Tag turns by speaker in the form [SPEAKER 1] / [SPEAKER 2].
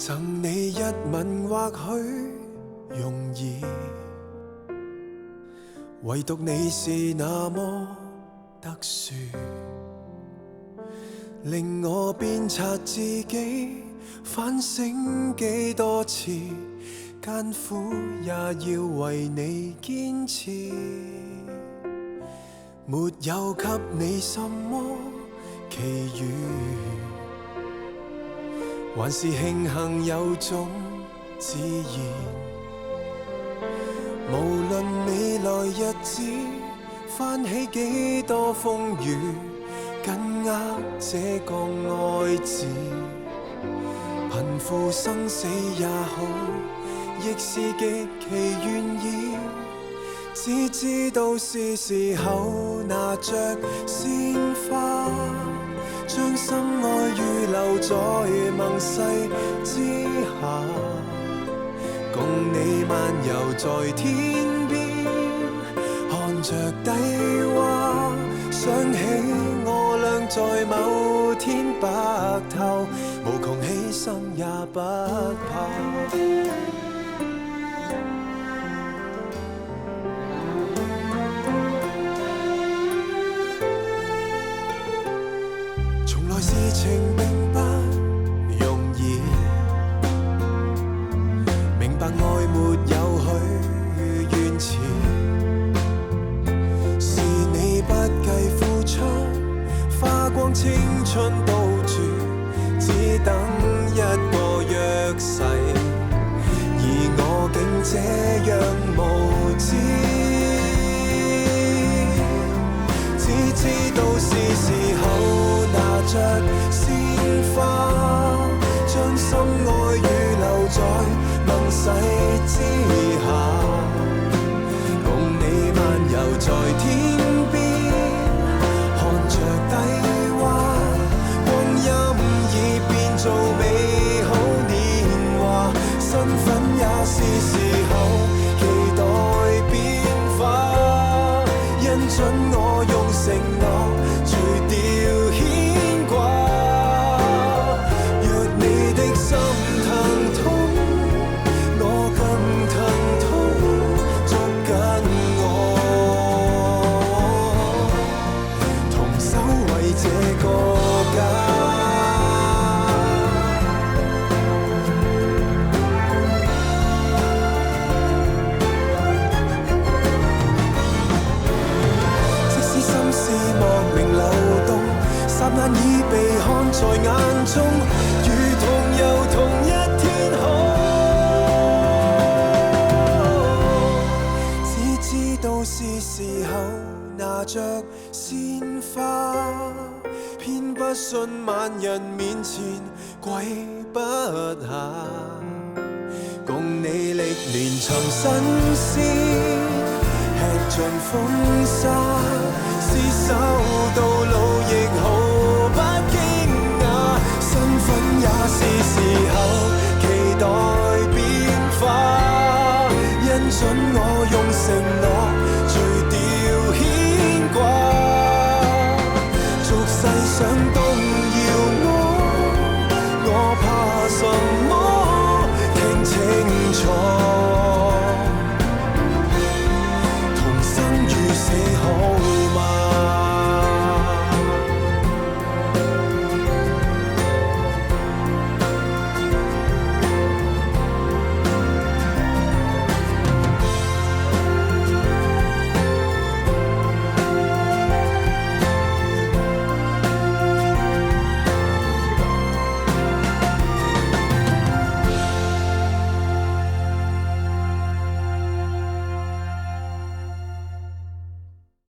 [SPEAKER 1] 贈你一吻或許容易，唯獨你是那麼特殊，令我鞭策自己，反省幾多次，艱苦也要為你堅持。沒有給你什麼奇遇，還是慶幸有種自然。無論未來日子翻起幾多風雨，緊握這個愛字，貧富生死也好，亦是極其願意。只知道是時候拿着鮮花，將心愛預留在盟誓之下，共你漫遊在天邊，看着低洼，想起我倆在某天白頭，無窮犧牲也不怕。事情並不容易，明白愛沒有許願池，是你不計付出，花光青春賭注，只等一個約誓，而我竟這樣無知，只知道是時候拿着鮮花，將心愛預留在盟誓之下，共你漫遊在天邊，看着低洼，光陰已變做美好年華，身份也是時候期待變化，因準我用承諾除掉牽掛，若你的心疼痛，我更疼痛，捉緊我，同守衛這個家。即使心事莫名流動，霎眼已被看在眼中，如同遊同一天空。只知道是時候拿着鮮花，偏不信萬人面前跪不下，共你歷練尋新鮮，吃盡風沙，廝守到老亦毫不驚訝，身份也是時候期待變化，因準我用承諾除掉牽掛，俗世想動搖我怕什麼？聽清楚。